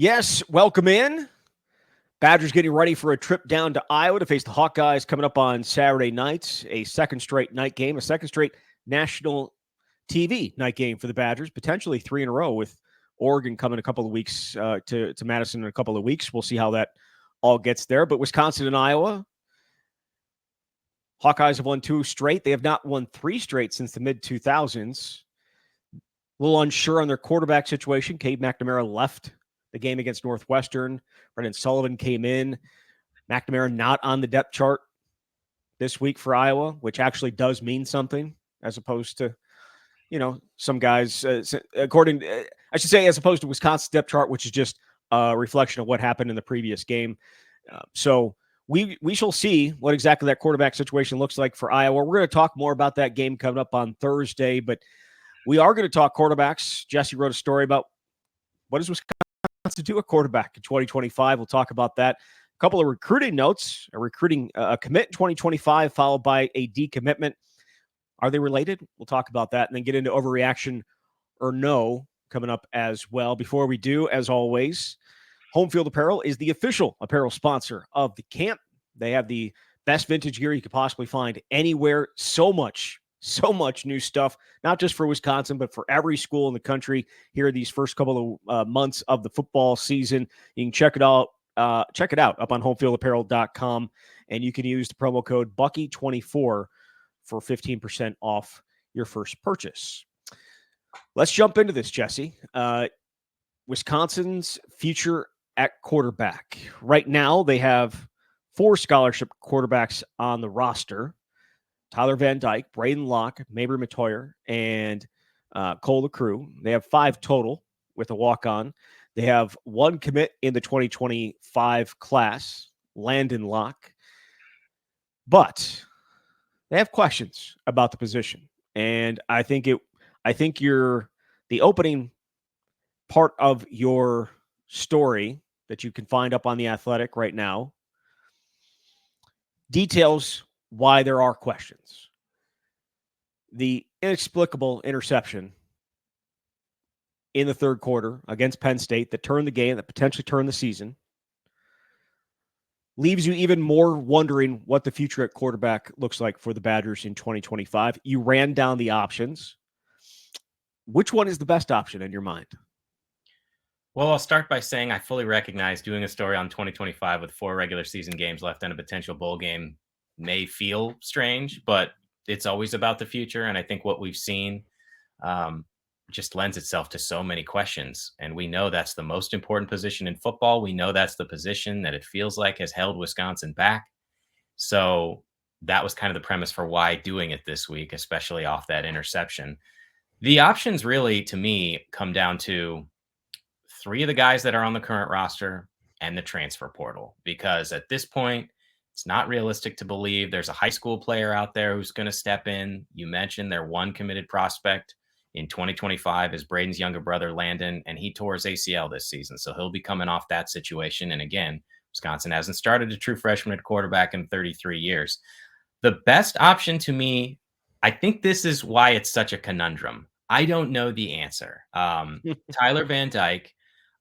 Yes, welcome in. Badgers getting ready for a trip down to Iowa to face the Hawkeyes coming up on Saturday night. A second straight night game, a second straight national TV night game for the Badgers, potentially three in a row with Oregon coming a couple of weeks to Madison in a couple of weeks. We'll see how that all gets there. But Wisconsin and Iowa, Hawkeyes have won two straight. They have not won three straight since the mid-2000s. A little unsure on their quarterback situation. Cade McNamara left the game against Northwestern. Brendan Sullivan came in. McNamara not on the depth chart this week for Iowa, which actually does mean something as opposed to, some guys, as opposed to Wisconsin's depth chart, which is just a reflection of what happened in the previous game. So we shall see what exactly that quarterback situation looks like for Iowa. We're going to talk more about that game coming up on Thursday, but we are going to talk quarterbacks. Jesse wrote a story about what does Wisconsin to do a quarterback in 2025. We'll talk about that. A couple of recruiting notes, a commit in 2025 followed by a decommitment. Are they related? We'll talk about that and then get into overreaction or no coming up as well. Before we do, as always, Home Field Apparel is the official apparel sponsor of the camp. They have the best vintage gear you could possibly find anywhere. So much new stuff, not just for Wisconsin, but for every school in the country here these first couple of months of the football season. You can check it out up on homefieldapparel.com, and you can use the promo code Bucky24 for 15% off your first purchase. Let's jump into this, Jesse. Wisconsin's future at quarterback. Right now, they have 4 scholarship quarterbacks on the roster. Tyler Van Dyke, Braden Locke, Mabry Matoyer, and Cole LaCrue. They have 5 total with a walk-on. They have 1 commit in the 2025 class, Landon Locke. But they have questions about the position. And I think the opening part of your story that you can find up on The Athletic right now details why there are questions. The inexplicable interception in the third quarter against Penn State that turned the game, that potentially turned the season, leaves you even more wondering what the future at quarterback looks like for the Badgers in 2025. You ran down the options. Which one is the best option in your mind? Well, I'll start by saying I fully recognize doing a story on 2025 with 4 regular season games left and a potential bowl game may feel strange, but it's always about the future. And I think what we've seen just lends itself to so many questions. And we know that's the most important position in football. We know that's the position that it feels like has held Wisconsin back. So that was kind of the premise for why doing it this week, especially off that interception. The options really, to me, come down to 3 of the guys that are on the current roster and the transfer portal, because at this point, it's not realistic to believe there's a high school player out there who's going to step in. You mentioned their 1 committed prospect in 2025 is Braden's younger brother, Landon, and he tore his ACL this season. So he'll be coming off that situation. And again, Wisconsin hasn't started a true freshman at quarterback in 33 years. The best option to me, I think this is why it's such a conundrum. I don't know the answer. Tyler Van Dyke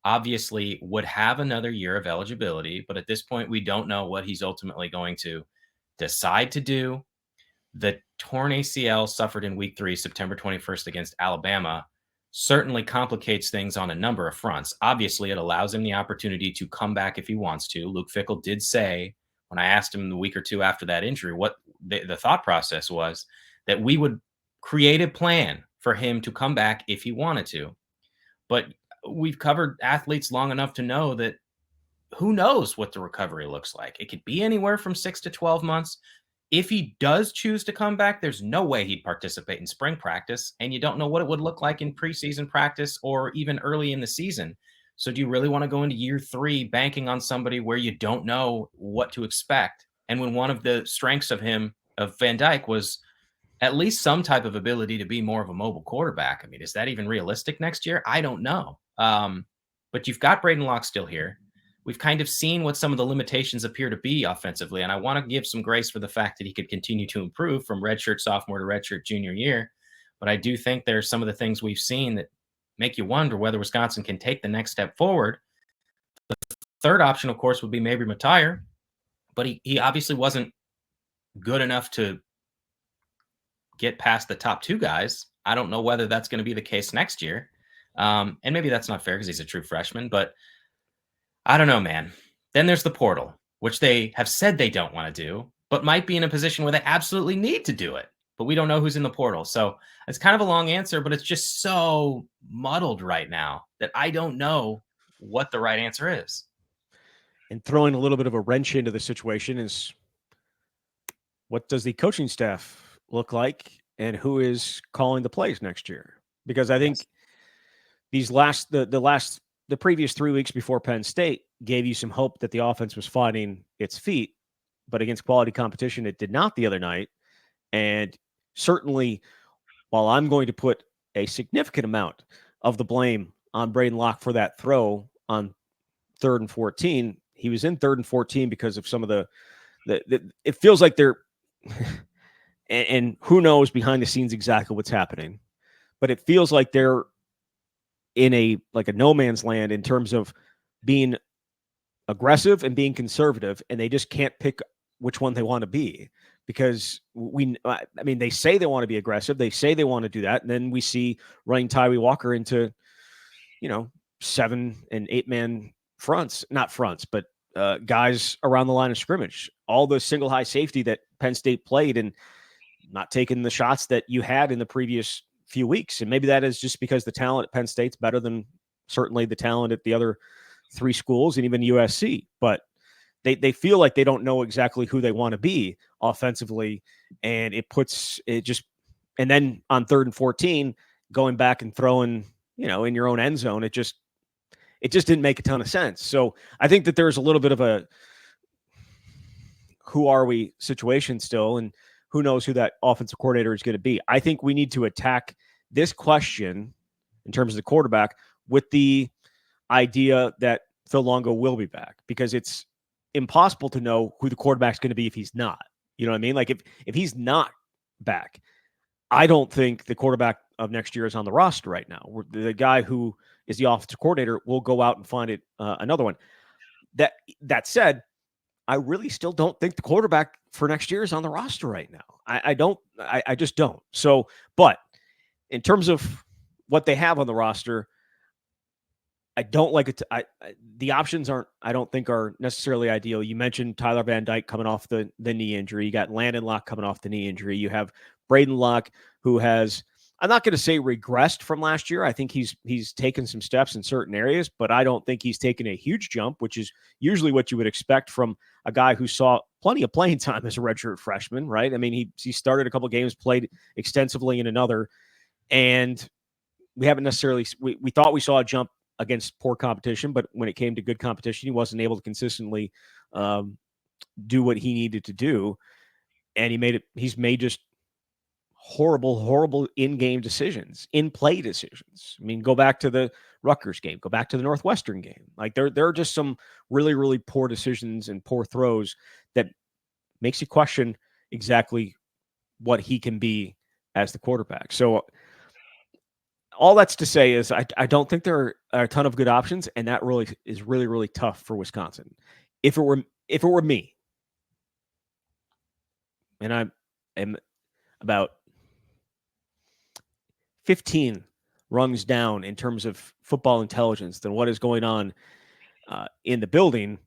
obviously would have another year of eligibility, but at this point, we don't know what he's ultimately going to decide to do. The torn ACL suffered in week 3, September 21st against Alabama, certainly complicates things on a number of fronts. Obviously, it allows him the opportunity to come back if he wants to. Luke Fickell did say, when I asked him the week or 2 after that injury, what the thought process was, that we would create a plan for him to come back if he wanted to. But we've covered athletes long enough to know that who knows what the recovery looks like. It could be anywhere from 6 to 12 months. If he does choose to come back, there's no way he'd participate in spring practice, and you don't know what it would look like in preseason practice or even early in the season. So do you really want to go into year 3 banking on somebody where you don't know what to expect? And when one of the strengths of Van Dyke was at least some type of ability to be more of a mobile quarterback. I mean, is that even realistic next year? I don't know. But you've got Braden Locke still here. We've kind of seen what some of the limitations appear to be offensively, and I want to give some grace for the fact that he could continue to improve from redshirt sophomore to redshirt junior year. But I do think there's some of the things we've seen that make you wonder whether Wisconsin can take the next step forward. Third option, of course, would be maybe retire, but he obviously wasn't good enough to get past the top two guys. I don't know whether that's going to be the case next year. And maybe that's not fair because he's a true freshman, but I don't know, man. Then there's the portal, which they have said they don't want to do, but might be in a position where they absolutely need to do it. But we don't know who's in the portal. So it's kind of a long answer, but it's just so muddled right now that I don't know what the right answer is. And throwing a little bit of a wrench into the situation is, what does the coaching staff look like and who is calling the plays next year? Because I think these the previous 3 weeks before Penn State gave you some hope that the offense was finding its feet, but against quality competition, it did not the other night. And certainly, while I'm going to put a significant amount of the blame on Braden Locke for that throw on 3rd and 14, he was in 3rd and 14 because of some of the it feels like they're and who knows behind the scenes exactly what's happening, but it feels like they're in a no man's land in terms of being aggressive and being conservative, and they just can't pick which one they want to be, because they say they want to be aggressive, they say they want to do that, and then we see running Tyree Walker into 7 and 8 man fronts, not fronts, but guys around the line of scrimmage, all the single high safety that Penn State played, and not taking the shots that you had in the previous few weeks. And maybe that is just because the talent at Penn State's better than certainly the talent at the other 3 schools and even USC. But they feel like they don't know exactly who they want to be offensively. And and then on 3rd and 14, going back and throwing, in your own end zone, it just didn't make a ton of sense. So I think that there's a little bit of a who are we situation still, and who knows who that offensive coordinator is going to be. I think we need to attack this question in terms of the quarterback with the idea that Phil Longo will be back, because it's impossible to know who the quarterback's going to be if he's not. You know what I mean? Like if he's not back, I don't think the quarterback of next year is on the roster right now. The guy who is the offensive coordinator will go out and find another one. That said, I really still don't think the quarterback for next year is on the roster right now. I just don't. So, but in terms of what they have on the roster, I don't like it. The options I don't think are necessarily ideal. You mentioned Tyler Van Dyke coming off the knee injury. You got Landon Locke coming off the knee injury. You have Braden Locke, who has, I'm not going to say regressed from last year. I think he's taken some steps in certain areas, but I don't think he's taken a huge jump, which is usually what you would expect from a guy who saw plenty of playing time as a redshirt freshman, right? I mean, he started a couple of games, played extensively in another, and we haven't necessarily we thought we saw a jump against poor competition, but when it came to good competition, he wasn't able to consistently do what he needed to do, and he's made just horrible in-game decisions, in-play decisions. I mean, go back to the Rutgers game, go back to the Northwestern game. Like there are just some really poor decisions and poor throws that makes you question exactly what he can be as the quarterback. So all that's to say is I don't think there are a ton of good options, and that really is really tough for Wisconsin. If it were me, and I am about 15 rungs down in terms of football intelligence than what is going on in the building,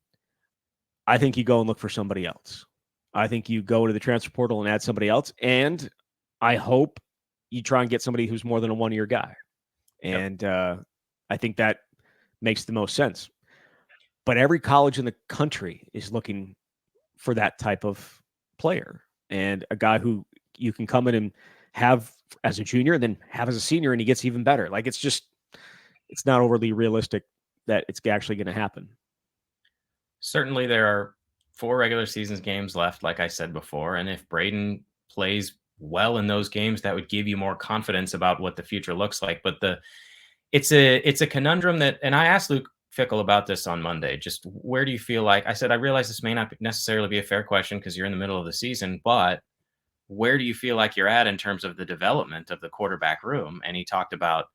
I think you go and look for somebody else. I think you go to the transfer portal and add somebody else, and I hope you try and get somebody who's more than a one-year guy. And I think that makes the most sense. But every college in the country is looking for that type of player, and a guy who you can come in and have as a junior and then have as a senior, and he gets even better. Like it's not overly realistic that it's actually going to happen. Certainly there are 4 regular seasons games left, like I said before. And if Braden plays well in those games, that would give you more confidence about what the future looks like. But it's a conundrum that, and I asked Luke Fickell about this on Monday, just where do you feel like, I said, I realize this may not necessarily be a fair question because you're in the middle of the season, but where do you feel like you're at in terms of the development of the quarterback room? And he talked about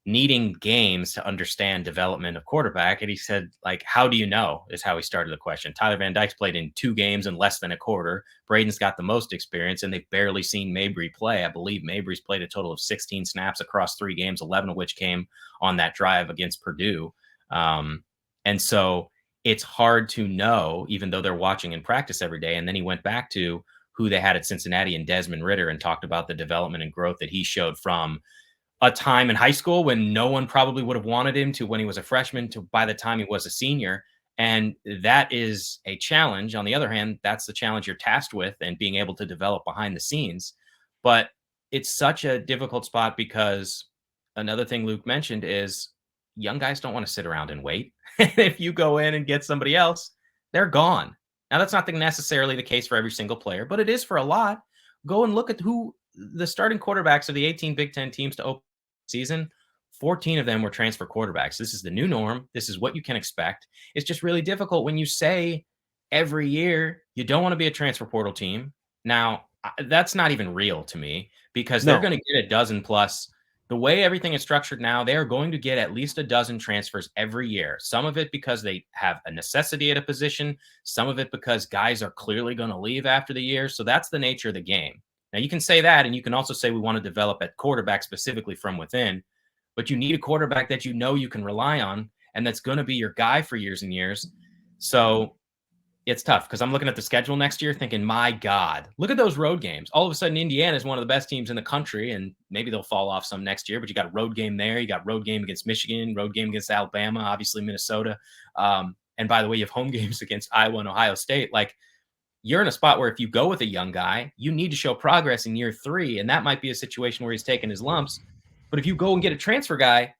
needing games to understand development of quarterback. And he said, like, how do you know is how he started the question. Tyler Van Dyke's played in 2 games in less than a quarter. Braden's got the most experience, and they've barely seen Mabry play. I believe Mabry's played a total of 16 snaps across 3 games, 11 of which came on that drive against Purdue. And so it's hard to know, even though they're watching in practice every day. And then he went back to who they had at Cincinnati and Desmond Ridder and talked about the development and growth that he showed from a time in high school when no one probably would have wanted him to when he was a freshman to by the time he was a senior. And that is a challenge. On the other hand, that's the challenge you're tasked with and being able to develop behind the scenes. But it's such a difficult spot because another thing Luke mentioned is young guys don't want to sit around and wait. If you go in and get somebody else, they're gone. Now, that's not necessarily the case for every single player, but it is for a lot. Go and look at who the starting quarterbacks of the 18 Big Ten teams to open season. 14 of them were transfer quarterbacks. This is the new norm. This is what you can expect. It's just really difficult when you say every year you don't want to be a transfer portal team. Now, that's not even real to me because they're going to get a dozen plus. The way everything is structured now, they are going to get at least a dozen transfers every year. Some of it because they have a necessity at a position. Some of it because guys are clearly going to leave after the year. So that's the nature of the game. Now, you can say that, and you can also say we want to develop at quarterback specifically from within, but you need a quarterback that you know you can rely on and that's going to be your guy for years and years. So it's tough because I'm looking at the schedule next year thinking, my God, look at those road games. All of a sudden, Indiana is one of the best teams in the country, and maybe they'll fall off some next year, but you got a road game there. You got road game against Michigan, road game against Alabama, obviously Minnesota. And by the way, you have home games against Iowa and Ohio State. Like, you're in a spot where if you go with a young guy, you need to show progress in year 3. And that might be a situation where he's taking his lumps. But if you go and get a transfer guy,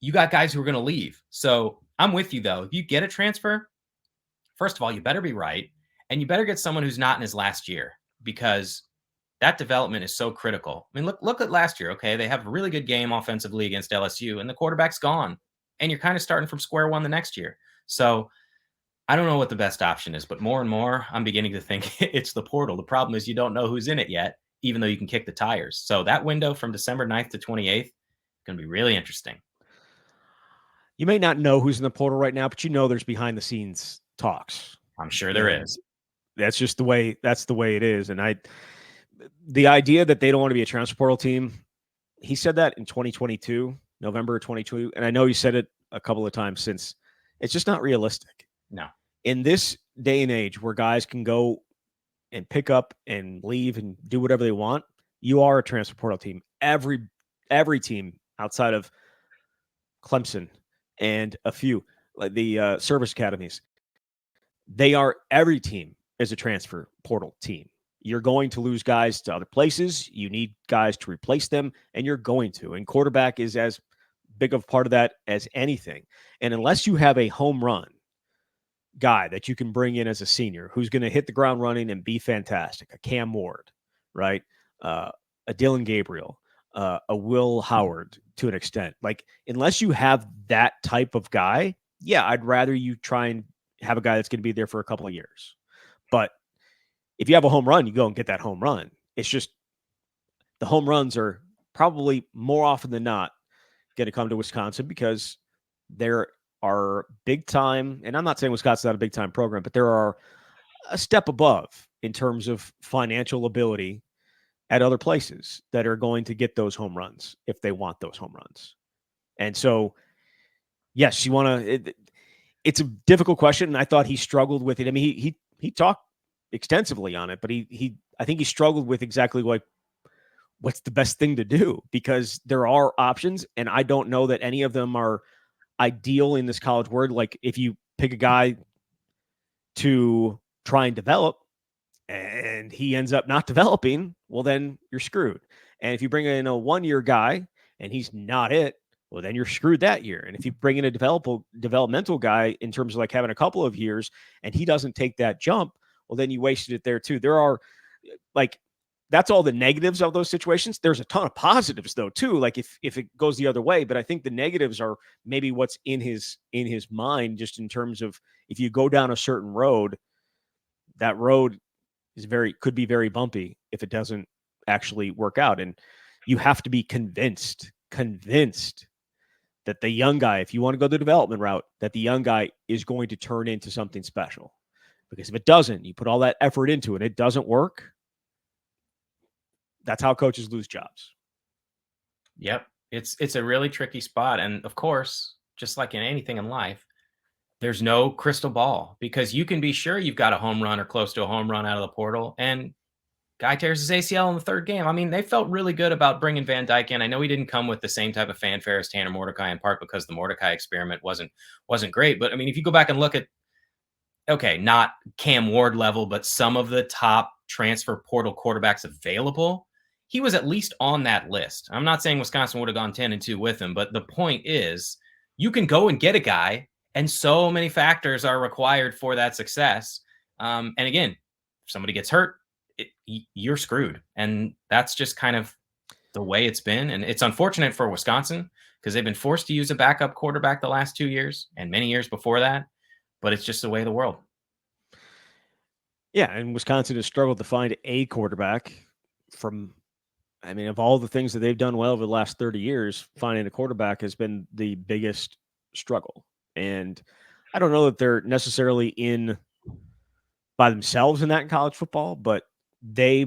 you got guys who are going to leave. So I'm with you, though. If you get a transfer, first of all, you better be right. And you better get someone who's not in his last year because that development is so critical. I mean, look at last year. Okay. They have a really good game offensively against LSU and the quarterback's gone. And you're kind of starting from square one the next year. So I don't know what the best option is, but more and more I'm beginning to think it's the portal. The problem is you don't know who's in it yet, even though you can kick the tires. So that window from December 9th to 28th is going to be really interesting. You may not know who's in the portal right now, but you know there's behind the scenes talks. I'm sure there is. That's just the way it is. And the idea that they don't want to be a transfer portal team, he said that in 2022, November 2022. And I know he said it a couple of times since. It's just not realistic. No. In this day and age where guys can go and pick up and leave and do whatever they want, you are a transfer portal team. Every team outside of Clemson and a few, like the service academies, every team is a transfer portal team. You're going to lose guys to other places. You need guys to replace them, and you're going to. And quarterback is as big of a part of that as anything. And unless you have a home run guy that you can bring in as a senior who's going to hit the ground running and be fantastic, a Cam Ward, right? A Dylan Gabriel, a Will Howard to an extent. Like, unless you have that type of guy, yeah, I'd rather you try and have a guy that's going to be there for a couple of years. But if you have a home run, you go and get that home run. It's just the home runs are probably more often than not going to come to Wisconsin because there are big time, and I'm not saying Wisconsin's not a big time program, but there are a step above in terms of financial ability at other places that are going to get those home runs if they want those home runs. And so, yes, you want to, it's a difficult question. And I thought he struggled with it. I mean, he talked extensively on it, but I think he struggled with exactly like, what's the best thing to do? Because there are options, and I don't know that any of them are ideal in this college world. Like, if you pick a guy to try and develop and he ends up not developing, well, then you're screwed. And if you bring in a 1-year guy and he's not it, well, then you're screwed that year. And if you bring in a developmental guy in terms of like having a couple of years and he doesn't take that jump, well, then you wasted it there too. There are like, that's all the negatives of those situations. There's a ton of positives though too. Like if it goes the other way, but I think the negatives are maybe what's in his mind, just in terms of if you go down a certain road, that road could be very bumpy if it doesn't actually work out. And you have to be convinced that the young guy, if you want to go the development route, that the young guy is going to turn into something special. Because if it doesn't, you put all that effort into it, it doesn't work. That's how coaches lose jobs. Yep. It's a really tricky spot. And of course, just like in anything in life, there's no crystal ball because you can be sure you've got a home run or close to a home run out of the portal, and guy tears his ACL in the third game. I mean, they felt really good about bringing Van Dyke in. I know he didn't come with the same type of fanfare as Tanner Mordecai, in part because the Mordecai experiment wasn't great. But I mean, if you go back and look at, okay, not Cam Ward level, but some of the top transfer portal quarterbacks available, he was at least on that list. I'm not saying Wisconsin would have gone 10-2 with him, but the point is you can go and get a guy, and so many factors are required for that success. And again, if somebody gets hurt, you're screwed. And that's just kind of the way it's been. And it's unfortunate for Wisconsin because they've been forced to use a backup quarterback the last 2 years and many years before that. But it's just the way of the world. Yeah, and Wisconsin has struggled to find a quarterback from, I mean, of all the things that they've done well over the last 30 years, finding a quarterback has been the biggest struggle. And I don't know that they're necessarily in by themselves in that in college football, but they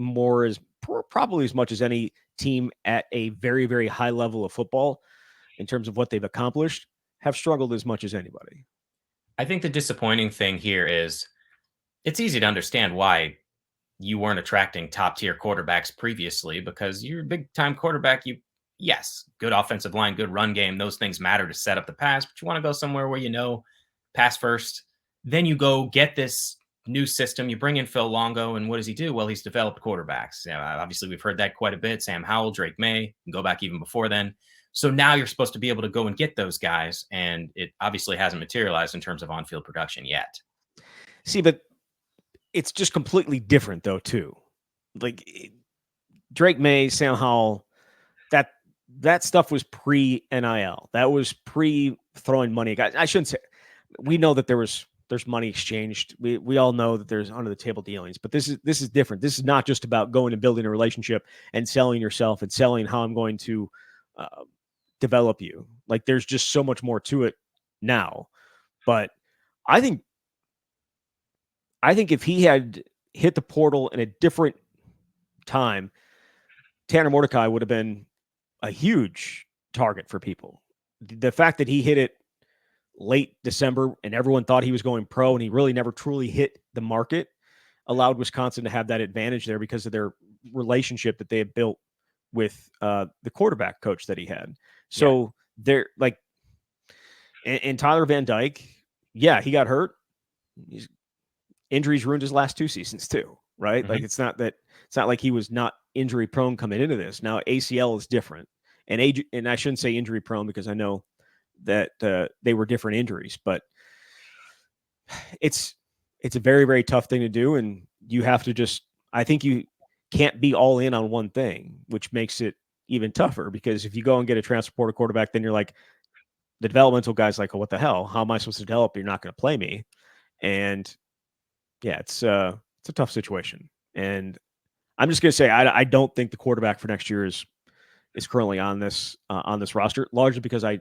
probably as much as any team at a very, very high level of football in terms of what they've accomplished have struggled as much as anybody. I think the disappointing thing here is it's easy to understand why you weren't attracting top tier quarterbacks previously because you're a big time quarterback. Yes, good offensive line, good run game. Those things matter to set up the pass, but you want to go somewhere where, pass first. Then you go get this new system. You bring in Phil Longo, and what does he do? Well, he's developed quarterbacks. Obviously, we've heard that quite a bit. Sam Howell, Drake May, go back even before then. So now you're supposed to be able to go and get those guys, and it obviously hasn't materialized in terms of on-field production yet. See, but it's just completely different, though, too. Like Drake May, Sam Howell, that stuff was pre-NIL. That was pre-throwing money. Guys, I shouldn't say. We know that there's money exchanged. We all know that there's under the table dealings, but this is different. This is not just about going and building a relationship and selling yourself and selling how I'm going to develop you. Like there's just so much more to it now. But I think if he had hit the portal in a different time, Tanner Mordecai would have been a huge target for people. The fact that he hit it late December and everyone thought he was going pro and he really never truly hit the market allowed Wisconsin to have that advantage there because of their relationship that they had built with the quarterback coach that he had. So they're like, and Tyler Van Dyke, yeah, he got hurt. Injuries ruined his last 2 seasons too, right? Mm-hmm. Like it's not like he was not injury prone coming into this. Now ACL is different, and I shouldn't say injury prone because I know that they were different injuries, but it's a very, very tough thing to do, and you have to I think you can't be all in on one thing, which makes it even tougher because if you go and get a transfer portal quarterback, then you're like the developmental guy's like, oh, what the hell? How am I supposed to develop? You're not going to play me, and yeah, it's a tough situation. And I'm just going to say I don't think the quarterback for next year is currently on this roster, largely because I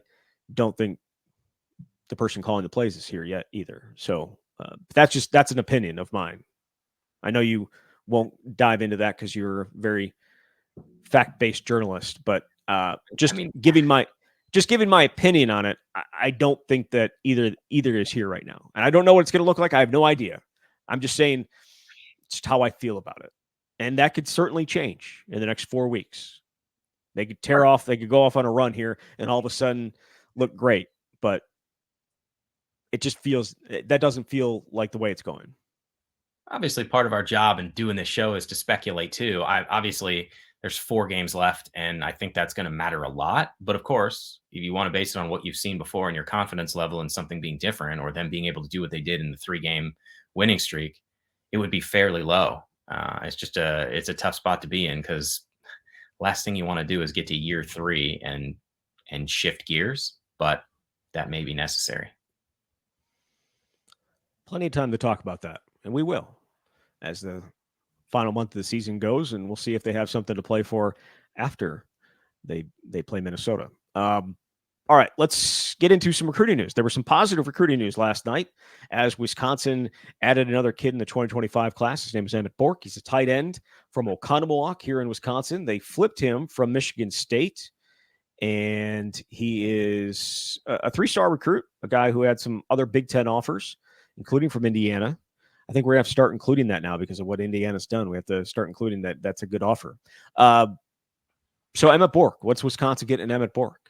don't think the person calling the plays is here yet either. So that's an opinion of mine. I know you won't dive into that because you're a very fact-based journalist, but giving my opinion on it, I don't think that either is here right now. And I don't know what it's going to look like. I have no idea. I'm just saying just how I feel about it. And that could certainly change in the next 4 weeks. They could they could go off on a run here and all of a sudden look great, but it just that doesn't feel like the way it's going. Obviously, part of our job in doing this show is to speculate too. Obviously, there's 4 games left, and I think that's going to matter a lot. But of course, if you want to base it on what you've seen before and your confidence level and something being different, or them being able to do what they did in the 3-game winning streak, it would be fairly low. It's a tough spot to be in because last thing you want to do is get to year 3 and shift gears, but that may be necessary. Plenty of time to talk about that, and we will as the final month of the season goes, and we'll see if they have something to play for after they play Minnesota. All right, let's get into some recruiting news. There was some positive recruiting news last night as Wisconsin added another kid in the 2025 class. His name is Emmett Bork. He's a tight end from Oconomowoc here in Wisconsin. They flipped him from Michigan State, and he is a 3-star recruit, a guy who had some other Big Ten offers, including from Indiana. I think we're going to have to start including that now because of what Indiana's done. We have to start including that. That's a good offer. So Emmett Bork, what's Wisconsin getting in Emmett Bork?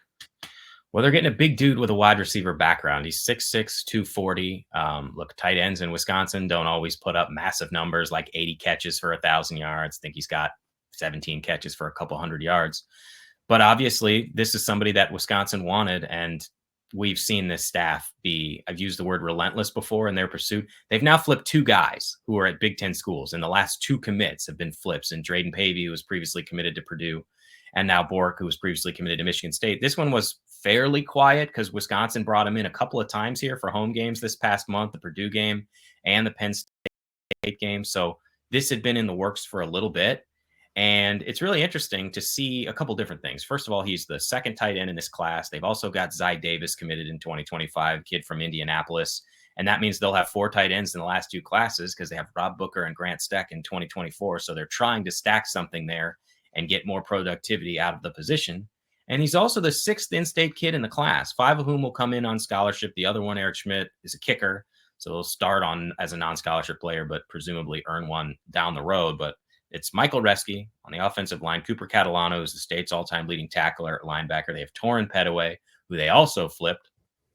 Well, they're getting a big dude with a wide receiver background. He's 6'6", 240. Look, tight ends in Wisconsin don't always put up massive numbers like 80 catches for 1,000 yards. I think he's got 17 catches for a couple hundred yards. But obviously, this is somebody that Wisconsin wanted, and we've seen this staff be, I've used the word relentless before in their pursuit. They've now flipped 2 guys who are at Big Ten schools, and the last 2 commits have been flips. And Drayden Pavey, who was previously committed to Purdue, and now Bork, who was previously committed to Michigan State. This one was fairly quiet because Wisconsin brought him in a couple of times here for home games this past month, the Purdue game and the Penn State game. So this had been in the works for a little bit. And it's really interesting to see a couple different things. First of all, he's the second tight end in this class. They've also got Zy Davis committed in 2025, kid from Indianapolis. And that means they'll have 4 tight ends in the last 2 classes because they have Rob Booker and Grant Steck in 2024. So they're trying to stack something there and get more productivity out of the position. And he's also the 6th in-state kid in the class, 5 of whom will come in on scholarship. The other one, Eric Schmidt, is a kicker. So he'll start on as a non-scholarship player, but presumably earn one down the road. But it's Michael Reske on the offensive line. Cooper Catalano is the state's all-time leading tackler at linebacker. They have Torin Petaway, who they also flipped,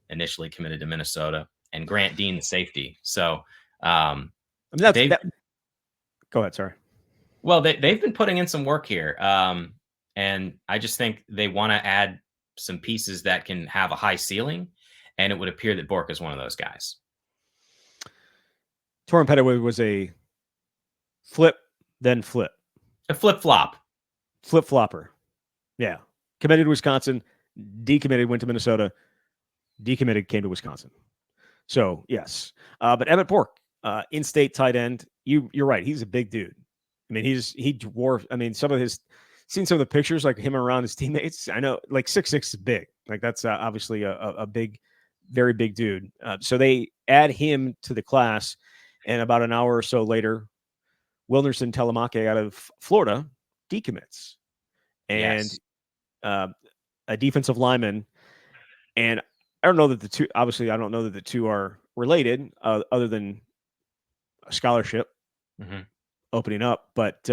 initially committed to Minnesota, and Grant Dean, the safety. So go ahead, sorry. Well, they've been putting in some work here. And I just think they want to add some pieces that can have a high ceiling. And it would appear that Bork is one of those guys. Torin Petaway was a flip, then flip. A flip-flop. Flip-flopper. Yeah. Committed to Wisconsin, decommitted, went to Minnesota, decommitted, came to Wisconsin. So, yes. But Emmett Bork, in-state tight end, you're right. He's a big dude. I mean, he dwarfed. I mean, seen some of the pictures, like him around his teammates. I know, like 6'6" is big. Like that's obviously a big, very big dude. So they add him to the class, and about an hour or so later, Wilnerson Telemaque out of Florida decommits, and a defensive lineman. And I don't know that the two. Obviously, I don't know that the two are related, other than a scholarship opening up, but.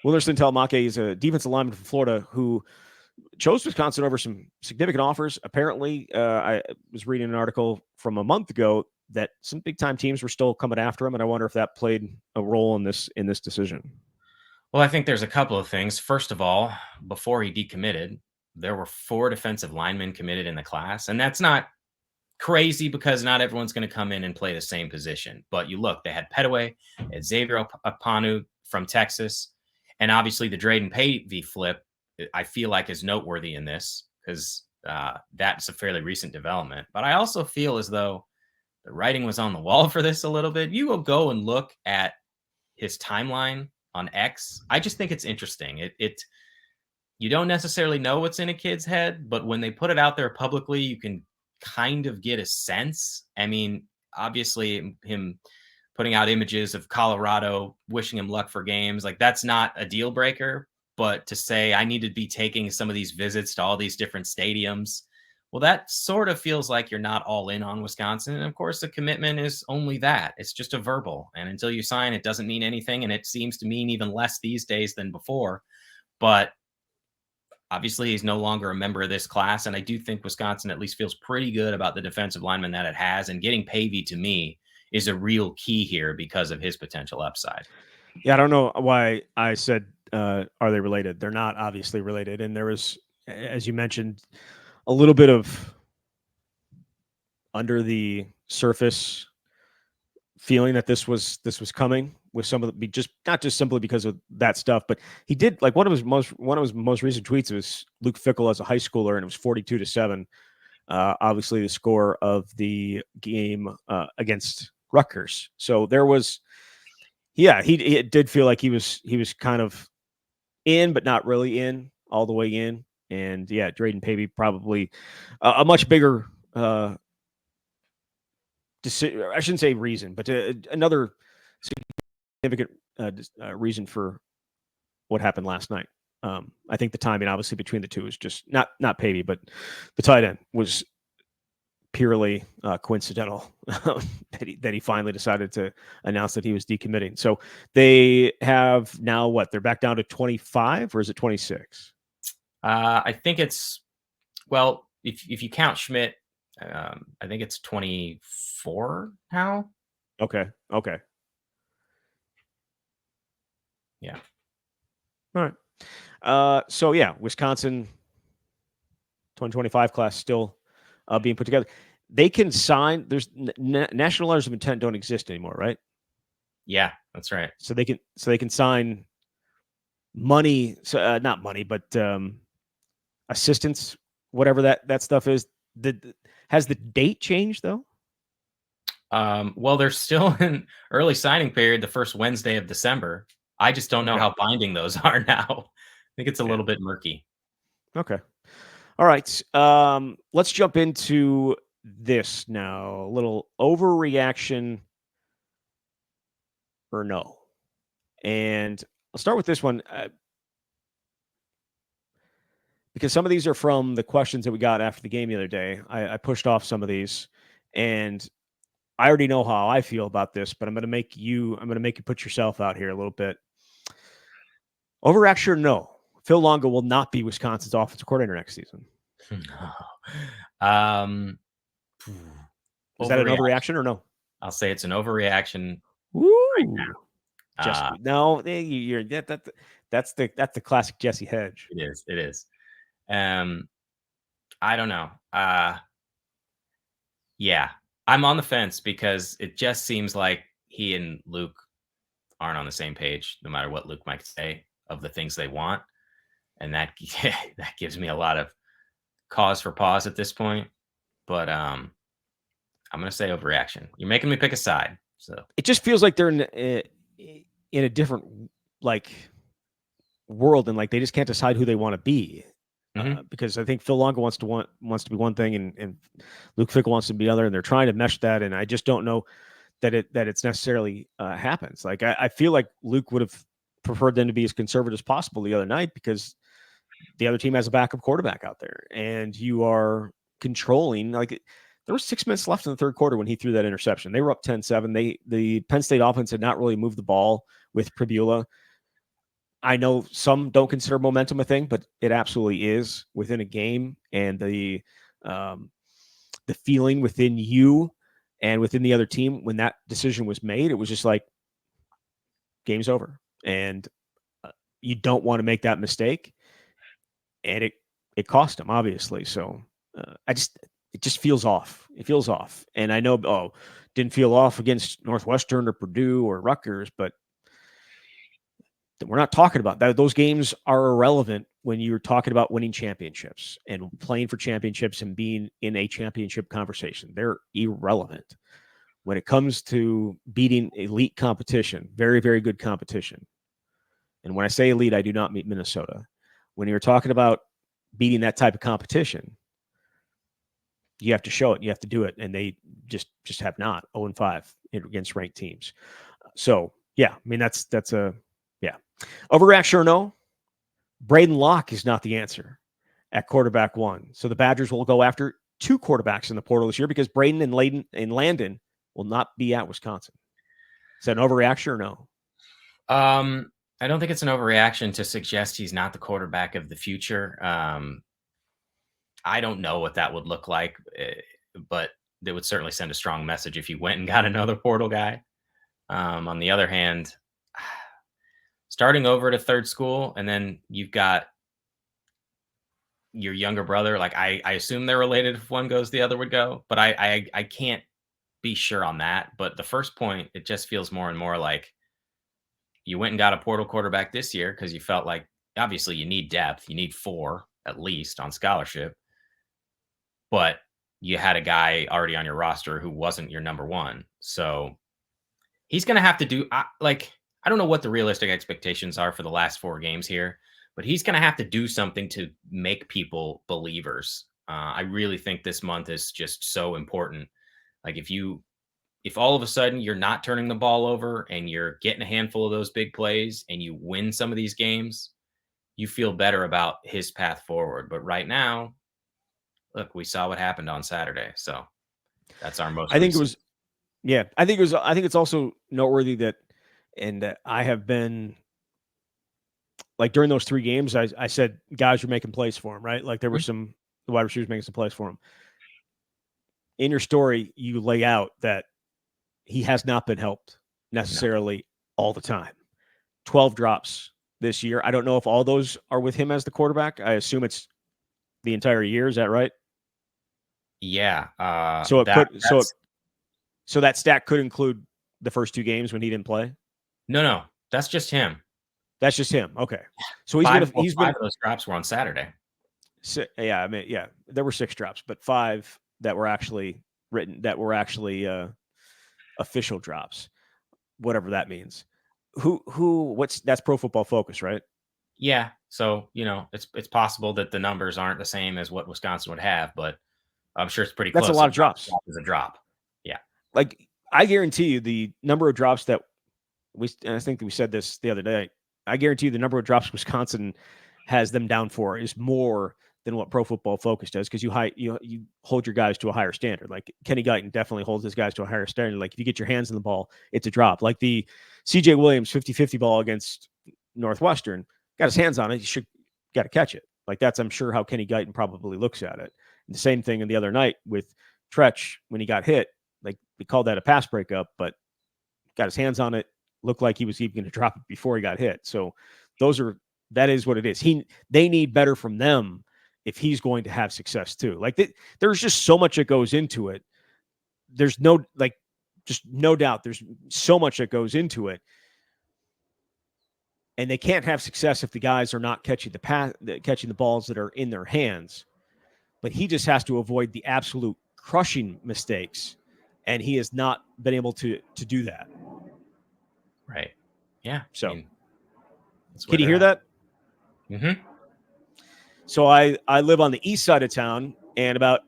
Wilnerson Telemaque is a defensive lineman from Florida who chose Wisconsin over some significant offers. Apparently, I was reading an article from a month ago that some big-time teams were still coming after him, and I wonder if that played a role in this decision. Well, I think there's a couple of things. First of all, before he decommitted, there were 4 defensive linemen committed in the class, and that's not crazy because not everyone's going to come in and play the same position. But you look, they had Petaway, had Xavier Apanu from Texas. And obviously the Drayden Pavey flip, I feel like, is noteworthy in this because that's a fairly recent development. But I also feel as though the writing was on the wall for this a little bit. You will go and look at his timeline on X. I just think it's interesting. You don't necessarily know what's in a kid's head, but when they put it out there publicly, you can kind of get a sense. I mean, obviously him putting out images of Colorado, wishing him luck for games. Like, that's not a deal breaker, but to say I need to be taking some of these visits to all these different stadiums, well, that sort of feels like you're not all in on Wisconsin. And of course, the commitment is only that. It's just a verbal. And until you sign, it doesn't mean anything. And it seems to mean even less these days than before. But obviously, he's no longer a member of this class. And I do think Wisconsin at least feels pretty good about the defensive lineman that it has. And getting Pavey, to me, is a real key here because of his potential upside. Yeah, I don't know why I said, are they related? They're not obviously related. And there was, as you mentioned, a little bit of under the surface feeling that this was coming with some of the, just not just simply because of that stuff, but he did, like, one of his most recent tweets was Luke Fickell as a high schooler, and it was 42-7. Obviously the score of the game against Rutgers. So there was, it did feel like he was kind of in, but not really in all the way in. And yeah, Drayden Pavey probably a much bigger I shouldn't say reason, but another significant reason for what happened last night. I think the timing, obviously, between the two is just not Pavey, but the tight end was purely coincidental that he finally decided to announce that he was decommitting. So they have now what? They're back down to 25, or is it 26? I think it's, well, if you count Schmidt, I think it's 24 now. Okay. Yeah. All right. So yeah, Wisconsin 2025 class still being put together. They can sign. There's national letters of intent don't exist anymore, right? Yeah, that's right. So they can sign money. So not money, but assistance, whatever that stuff is. Has the date changed though? Well, they're still in early signing period, the first Wednesday of December. I just don't know Okay. how binding those are now. I think it's a Yeah. little bit murky. Okay. All right. Let's jump into this now. A little overreaction or no. And I'll start with this one because some of these are from the questions that we got after the game the other day. I pushed off some of these, and I already know how I feel about this, but I'm going to make you put yourself out here a little bit. Overreaction or no? Phil Longo will not be Wisconsin's offensive coordinator next season. Is that an overreaction or no? I'll say it's an overreaction. Woo! Right now. No, you're that's the classic Jesse Hedge. It is. I don't know. Yeah, I'm on the fence because it just seems like he and Luke aren't on the same page, no matter what Luke might say of the things they want, and that that gives me a lot of cause for pause at this point. But I'm gonna say overreaction. You're making me pick a side, so It just feels like they're in a different like world, and like they just can't decide who they want to be. Because I think Phil Longo wants to be one thing, and Luke Fickell wants to be other, and they're trying to mesh that. And I just don't know that it's necessarily happens. Like I feel like Luke would have preferred them to be as conservative as possible the other night because the other team has a backup quarterback out there, and you are controlling. Like there was 6 minutes left in the third quarter when he threw that interception. They were up 10-7. The Penn State offense had not really moved the ball with Pribula. I know some don't consider momentum a thing, but it absolutely is within a game, and the feeling within you and within the other team when that decision was made, it was just like game's over, and you don't want to make that mistake, and it cost them obviously. So it just feels off. It feels off, and I know didn't feel off against Northwestern or Purdue or Rutgers, but we're not talking about that. Those games are irrelevant when you're talking about winning championships and playing for championships and being in a championship conversation. They're irrelevant when it comes to beating elite competition, very, very good competition. And when I say elite, I do not mean Minnesota. When you're talking about beating that type of competition, you have to show it. You have to do it. And they just have not. 0-5 against ranked teams. So, yeah, I mean, that's a, yeah. Overreaction or no? Braden Locke is not the answer at quarterback 1. So the Badgers will go after 2 quarterbacks in the portal this year because Braden and Landon will not be at Wisconsin. Is that an overreaction or no? I don't think it's an overreaction to suggest he's not the quarterback of the future. I don't know what that would look like, but it would certainly send a strong message if you went and got another portal guy. On the other hand, starting over at a third school, and then you've got your younger brother. Like I assume they're related. If one goes, the other would go, but I can't be sure on that. But the first point, it just feels more and more like you went and got a portal quarterback this year because you felt like obviously you need depth. You need 4 at least on scholarship, but you had a guy already on your roster who wasn't your number 1. So he's going to have to do I don't know what the realistic expectations are for the last 4 games here, but he's going to have to do something to make people believers. I really think this month is just so important. Like if all of a sudden you're not turning the ball over and you're getting a handful of those big plays and you win some of these games, you feel better about his path forward. But right now, look, we saw what happened on Saturday. So that's our most I think it recent. was, yeah, I think it's also noteworthy that, and I have been like during those 3 games, I said guys were making plays for him, right? Like there were some wide receivers making some plays for him. In your story, you lay out that he has not been helped necessarily all the time. 12 drops this year. I don't know if all those are with him as the quarterback. I assume it's the entire year. Is that right? Yeah. So it could so that stat could include the first 2 games when he didn't play. No, that's just him. That's just him. Okay. So Five been of those drops were on Saturday. yeah, I mean, yeah, there were 6 drops, but 5 that were actually official drops, whatever that means. That's Pro Football Focus, right? Yeah. So, it's possible that the numbers aren't the same as what Wisconsin would have, but I'm sure it's pretty That's close. a lot of drops. Is a drop. Yeah. Like I guarantee you the number of drops that I think we said this the other day. I guarantee you the number of drops Wisconsin has them down for is more than what Pro Football Focus does, because you hold your guys to a higher standard. Like Kenny Guyton definitely holds his guys to a higher standard. Like if you get your hands on the ball, it's a drop. Like the CJ Williams 50-50 ball against Northwestern, got his hands on it, you should got to catch it. Like that's, I'm sure, how Kenny Guyton probably looks at it. And the same thing in the other night with Tretch when he got hit. Like we called that a pass breakup, but got his hands on it, looked like he was even going to drop it before he got hit. So that is what it is. They need better from them if he's going to have success too. Like there's just so much that goes into it. There's just no doubt. There's so much that goes into it. And they can't have success if the guys are not catching the balls that are in their hands. But he just has to avoid the absolute crushing mistakes. And he has not been able to do that. Right. Yeah. So, that's can you hear that? Mm-hmm. So I live on the east side of town, and about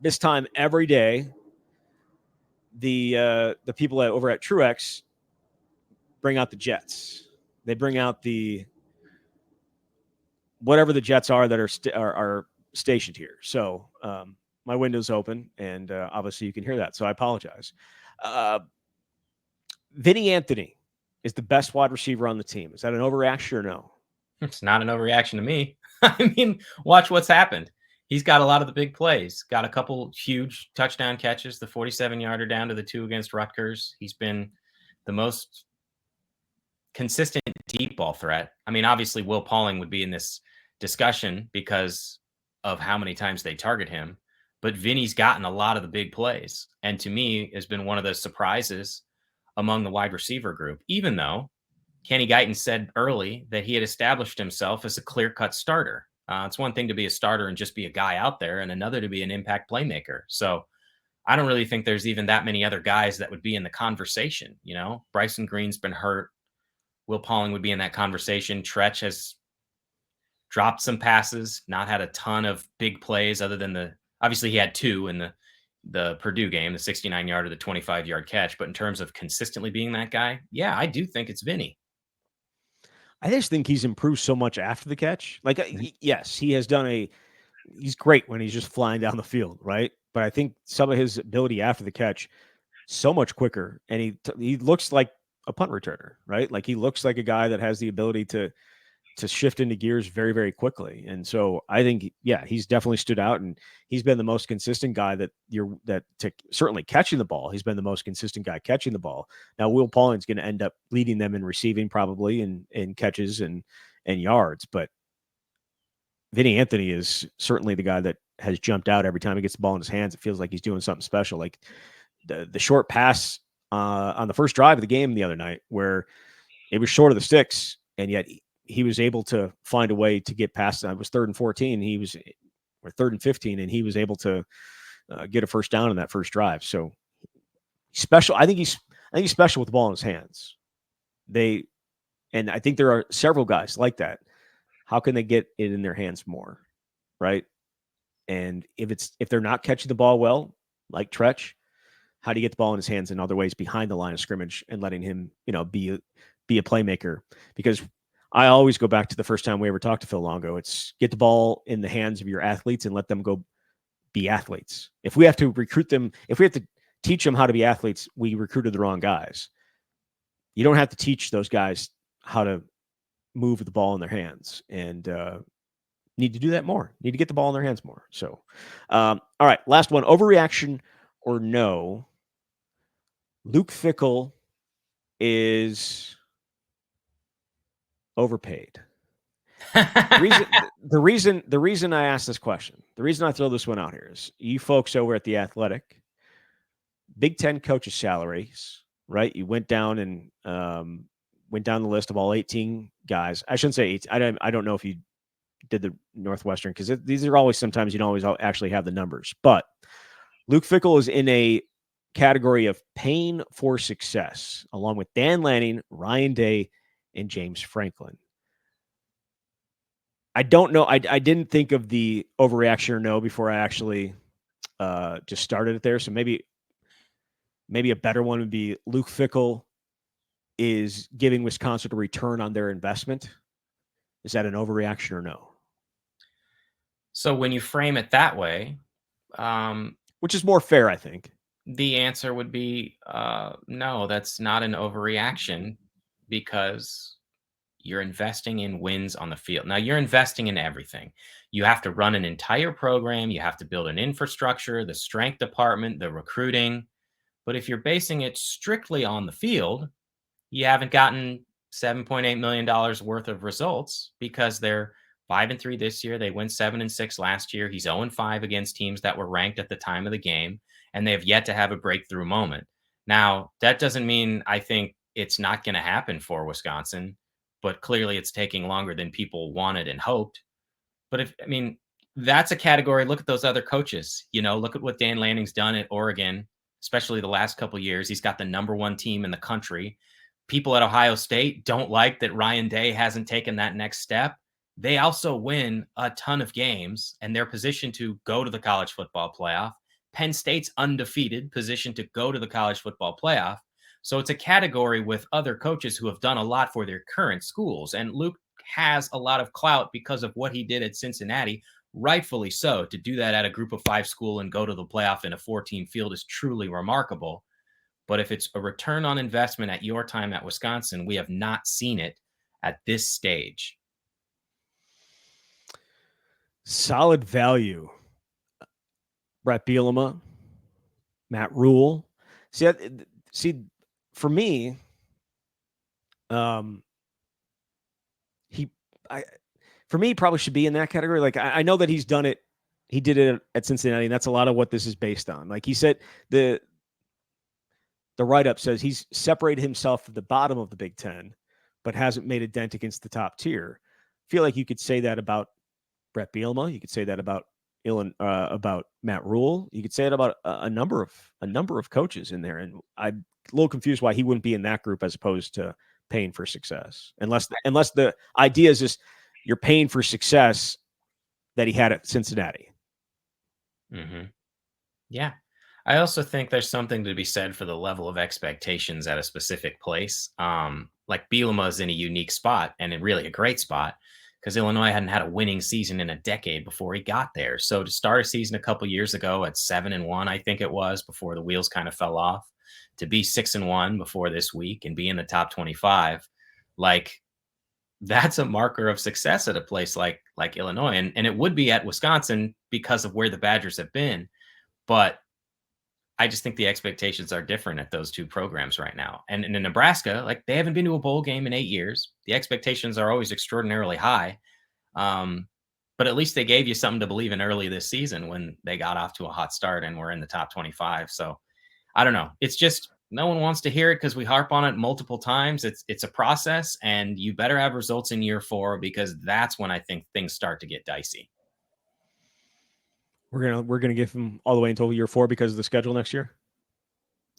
this time every day, the people over at Truex bring out the jets. They bring out whatever the jets are that are stationed here. So my window's open, and obviously you can hear that. So I apologize. Vinny Anthony is the best wide receiver on the team. Is that an overreaction or no? It's not an overreaction to me. I mean, watch what's happened. He's got a lot of the big plays, got a couple huge touchdown catches, the 47-yarder down to the 2 against Rutgers. He's been the most consistent deep ball threat. I mean, obviously Will Pauling would be in this discussion because of how many times they target him, but Vinny's gotten a lot of the big plays. And to me, has been one of the surprises among the wide receiver group, even though Kenny Guyton said early that he had established himself as a clear-cut starter. It's one thing to be a starter and just be a guy out there, and another to be an impact playmaker. So I don't really think there's even that many other guys that would be in the conversation. Bryson Green's been hurt. Will Pauling would be in that conversation. Tretch has dropped some passes, not had a ton of big plays other than obviously he had 2 in the Purdue game, the 69-yard or the 25-yard catch. But in terms of consistently being that guy, yeah, I do think it's Vinny. I just think he's improved so much after the catch. Like, yes, he has he's great when he's just flying down the field, right? But I think some of his ability after the catch, so much quicker. And he looks like a punt returner, right? Like he looks like a guy that has the ability to shift into gears very, very quickly. And so I think, yeah, he's definitely stood out, and he's been the most consistent guy certainly catching the ball. He's been the most consistent guy catching the ball. Now, Will Pauling's going to end up leading them in receiving probably in catches and yards, but Vinny Anthony is certainly the guy that has jumped out every time he gets the ball in his hands. It feels like he's doing something special. Like the short pass on the first drive of the game the other night, where it was short of the sticks, and yet he was able to find a way to get past. It was 3rd and 14. Or 3rd and 15, and he was able to get a first down in that first drive. So special. I think he's special with the ball in his hands. And I think there are several guys like that. how can they get it in their hands more, right? And if they're not catching the ball well, like Tretch, how do you get the ball in his hands in other ways behind the line of scrimmage and letting him, be a playmaker? Because I always go back to the first time we ever talked to Phil Longo. It's get the ball in the hands of your athletes and let them go be athletes. If we have to recruit them, if we have to teach them how to be athletes, we recruited the wrong guys. You don't have to teach those guys how to move the ball in their hands, and need to do that more. Need to get the ball in their hands more. So, all right, last one: overreaction or no? Luke Fickell is overpaid. The reason I ask this question, the reason I throw this one out here is you folks over at The Athletic, Big Ten coaches' salaries, right? You went down the list of all 18 guys. I shouldn't say 18. I don't know if you did the Northwestern, because these are always, sometimes you don't always actually have the numbers. But Luke Fickell is in a category of paying for success, along with Dan Lanning, Ryan Day, and James Franklin. I don't know. I didn't think of the overreaction or no before I actually just started it there. So maybe a better one would be Luke Fickell is giving Wisconsin a return on their investment. Is that an overreaction or no? So when you frame it that way, which is more fair, I think. The answer would be no, that's not an overreaction, because you're investing in wins on the field. Now, you're investing in everything. You have to run an entire program. You have to build an infrastructure, the strength department, the recruiting. But if you're basing it strictly on the field, you haven't gotten $7.8 million worth of results, because they're 5-3 this year. They went 7-6 last year. He's 0-5 against teams that were ranked at the time of the game, and they have yet to have a breakthrough moment. Now, that doesn't mean I think it's not going to happen for Wisconsin, but clearly it's taking longer than people wanted and hoped. But that's a category. Look at those other coaches. Look at what Dan Lanning's done at Oregon, especially the last couple of years. He's got the #1 team in the country. People at Ohio State don't like that Ryan Day hasn't taken that next step. They also win a ton of games, and they're positioned to go to the college football playoff. Penn State's undefeated, positioned to go to the college football playoff. So it's a category with other coaches who have done a lot for their current schools. And Luke has a lot of clout because of what he did at Cincinnati, rightfully so. To do that at a group of 5 school and go to the playoff in a 4-team field is truly remarkable. But if it's a return on investment at your time at Wisconsin, we have not seen it at this stage. Solid value. Brett Bielema, Matt Rule. See, for me, he probably should be in that category. Like, I know that he's done it. He did it at Cincinnati, and that's a lot of what this is based on. Like he said, the write-up says he's separated himself at the bottom of the Big Ten, but hasn't made a dent against the top tier. I feel like you could say that about Brett Bielema. You could say that about Matt Rule. You could say it about a number of coaches in there. And I'm a little confused why he wouldn't be in that group as opposed to paying for success. Unless the idea is just you're paying for success that he had at Cincinnati. Mm-hmm. Yeah. I also think there's something to be said for the level of expectations at a specific place. Like Bielema is in a unique spot, and really a great spot, because Illinois hadn't had a winning season in a decade before he got there. So to start a season a couple years ago at 7-1, I think it was, before the wheels kind of fell off, to be 6-1 before this week and be in the top 25, like that's a marker of success at a place like Illinois. And it would be at Wisconsin because of where the Badgers have been. But I just think the expectations are different at those two programs right now. And in Nebraska, like, they haven't been to a bowl game in 8 years. The expectations are always extraordinarily high. But at least they gave you something to believe in early this season when they got off to a hot start and were in the top 25. So I don't know. It's just, no one wants to hear it because we harp on it multiple times. It's a process, and you better have results in year 4, because that's when I think things start to get dicey. We're gonna give him all the way until year 4 because of the schedule next year.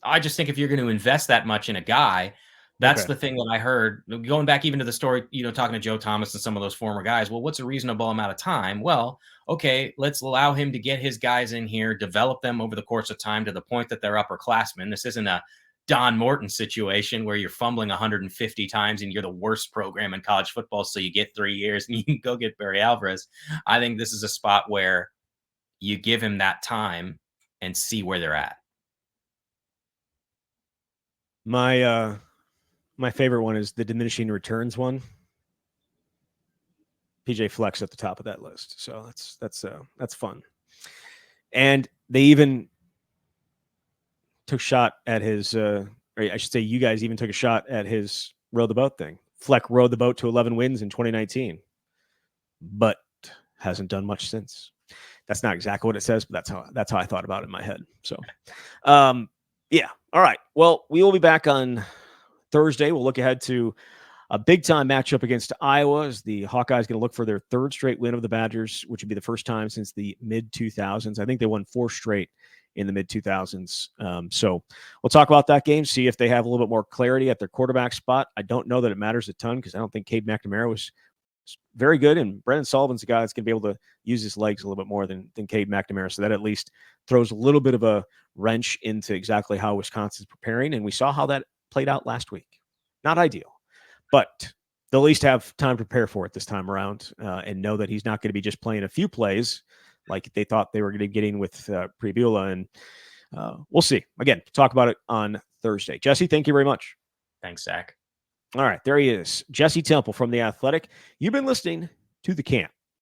I just think if you're going to invest that much in a guy, That's Okay. the thing that I heard going back even to the story, talking to Joe Thomas and some of those former guys. Well, what's a reasonable amount of time? Well, okay, let's allow him to get his guys in here, develop them over the course of time to the point that they're upperclassmen. This isn't a Don Morton situation where you're fumbling 150 times and you're the worst program in college football. So you get 3 years and you can go get Barry Alvarez. I think this is a spot where you give him that time and see where they're at. My favorite one is the diminishing returns one. PJ Fleck's at the top of that list, so that's fun. And they even took a shot at his, or I should say, you guys even took a shot at his row the boat thing. Fleck rowed the boat to 11 wins in 2019, but hasn't done much since. That's not exactly what it says, but that's how I thought about it in my head. So, yeah. All right. Well, we will be back on Thursday. We'll look ahead to a big-time matchup against Iowa as the Hawkeyes going to look for their third straight win of the Badgers, which would be the first time since the mid-2000s. I think they won 4 straight in the mid-2000s. So we'll talk about that game, see if they have a little bit more clarity at their quarterback spot. I don't know that it matters a ton because I don't think Cade McNamara was very good, and Brendan Sullivan's a guy that's going to be able to use his legs a little bit more than Cade McNamara, so that at least throws a little bit of a wrench into exactly how Wisconsin's preparing, and we saw how that played out last week. Not ideal, but they'll at least have time to prepare for it this time around and know that he's not going to be just playing a few plays like they thought they were going to be getting with Pribula, and we'll see. Again, talk about it on Thursday. Jesse, thank you very much. Thanks, Zach. All right, there he is, Jesse Temple from The Athletic. You've been listening to The Camp.